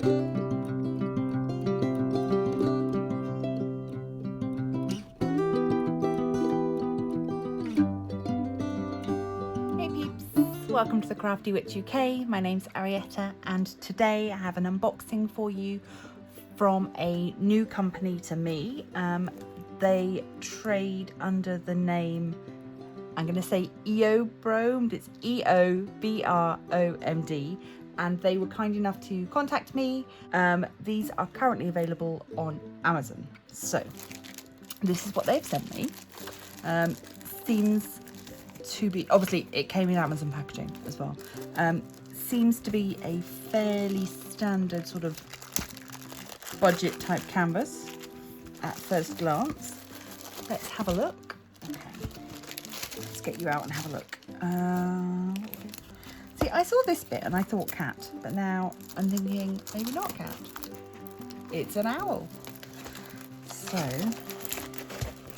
Welcome to the Crafty Witch UK. My name's Arietta, and today I have an unboxing for you from a new company to me. They trade under the name, I'm going to say EOBROMD. It's EOBROMD, and they were kind enough to contact me. These are currently available on Amazon. So this is what they've sent me. Seems to be, obviously it came in Amazon packaging as well. Seems to be a fairly standard sort of budget type canvas at first glance. Let's have a look. Okay, let's get you out and have a look. See, I saw this bit and I thought cat, but now I'm thinking maybe not cat. It's an owl. So,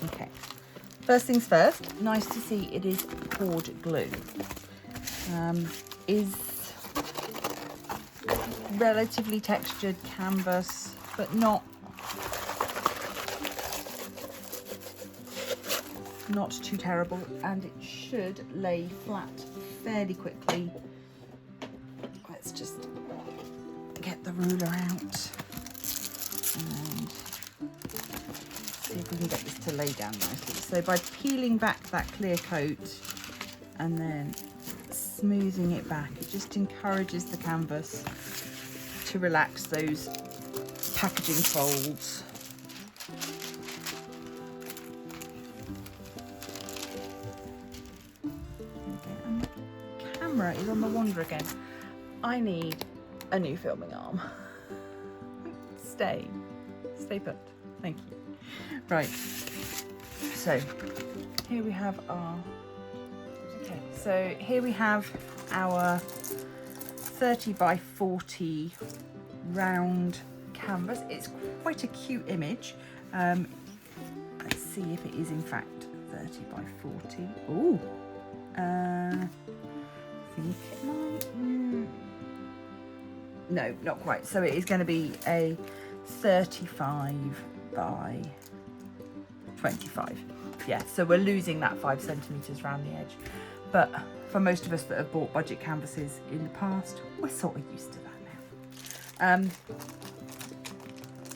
okay. First things first, nice to see it is poured glue. Is relatively textured canvas, but not too terrible, and it should lay flat fairly quickly. Let's just get the ruler out and see if we can get this to lay down nicely. So by peeling back that clear coat and then smoothing it back, it just encourages the canvas to relax those packaging folds. Okay, and the camera is on the wander again. I need a new filming arm. Stay put. Thank you. Right, so here we have our, our 30 by 40 round canvas. It's quite a cute image. Let's see if it is in fact 30 by 40. Ooh, I think it might. No, not quite. So it is going to be a 35 by 25. Yeah, so we're losing that 5 centimeters around the edge, but for most of us that have bought budget canvases in the past, we're sort of used to that now.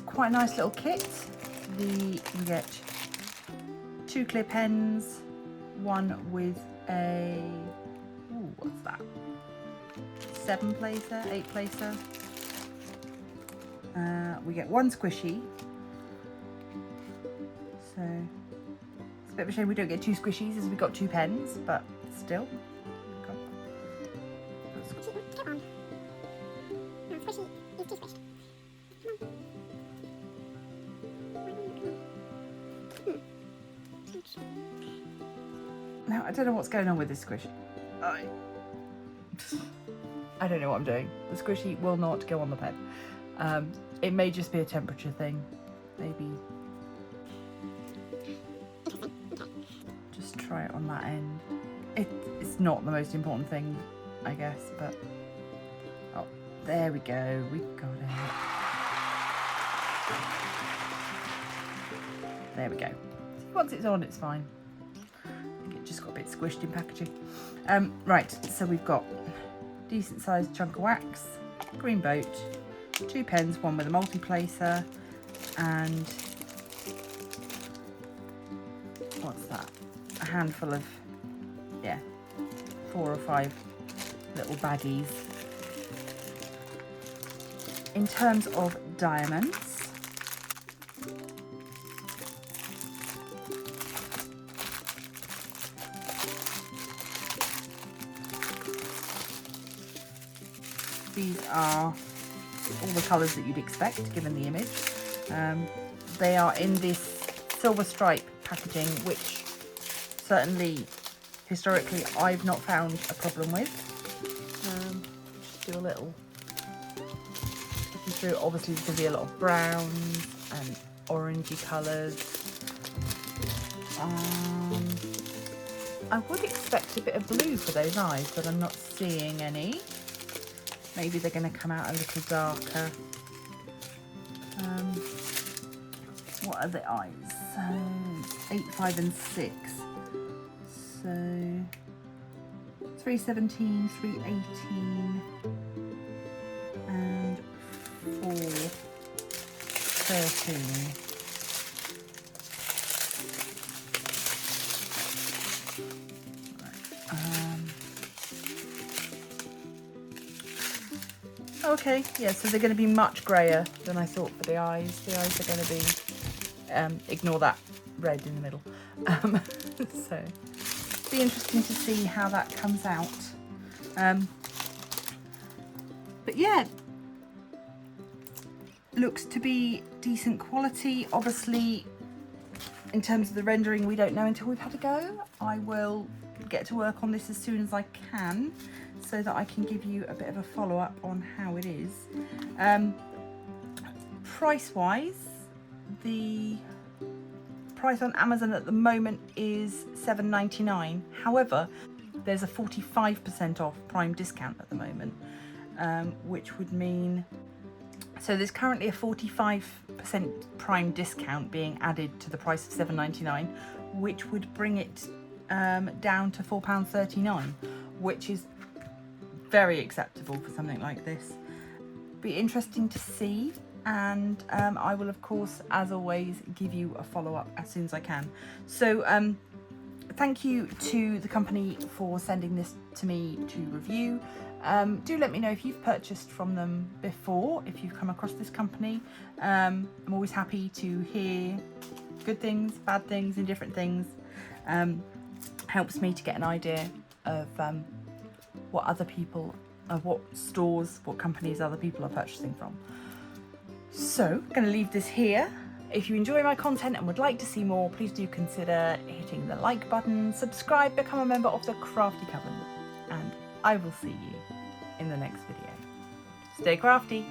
Quite a nice little kit. We get 2 clear pens, one with a, ooh, what's that, 7 placer, 8 placer. We get 1 squishy. So it's a bit of a shame we don't get 2 squishies, as we got 2 pens, but still. Now I don't know what's going on with this squishy. I don't know what I'm doing. The squishy will not go on the pen. It may just be a temperature thing, maybe. Just try it on that end. It's not the most important thing, I guess, but oh, there we go. We got it. There we go. See, once it's on, it's fine. I think it just got a bit squished in packaging. Right, so we've got decent sized chunk of wax, green boat, 2 pens, one with a multi-placer, and what's that? A handful of, yeah, 4 or 5 little baggies. In terms of diamonds, these are all the colours that you'd expect given the image. They are in this silver stripe packaging, which certainly historically I've not found a problem with. Just do a little looking through. Obviously there's going to be a lot of browns and orangey colours. I would expect a bit of blue for those eyes, but I'm not seeing any. Maybe they're going to come out a little darker. What are the eyes? So 8, 5 and 6. So 317, 318 and 413. Okay, yeah, so they're going to be much grayer than I thought for the eyes. The eyes are going to be, ignore that red in the middle. So, be interesting to see how that comes out. But yeah, looks to be decent quality. Obviously, in terms of the rendering, we don't know until we've had a go. I will get to work on this as soon as I can, so that I can give you a bit of a follow-up on how it is. Price-wise, the price on Amazon at the moment is $7.99. However, there's a 45% off Prime discount at the moment, which would mean, so there's currently a 45% Prime discount being added to the price of $7.99, which would bring it down to £4.39, which is very acceptable for something like this. Be interesting to see, and I will of course, as always, give you a follow-up as soon as I can. So thank you to the company for sending this to me to review. Do let me know if you've purchased from them before, if you've come across this company. I'm always happy to hear good things, bad things, indifferent things. Helps me to get an idea of what other people, what stores, what companies other people are purchasing from. So, I'm going to leave this here. If you enjoy my content and would like to see more, please do consider hitting the like button, subscribe, become a member of the Crafty Coven, and I will see you in the next video. Stay crafty!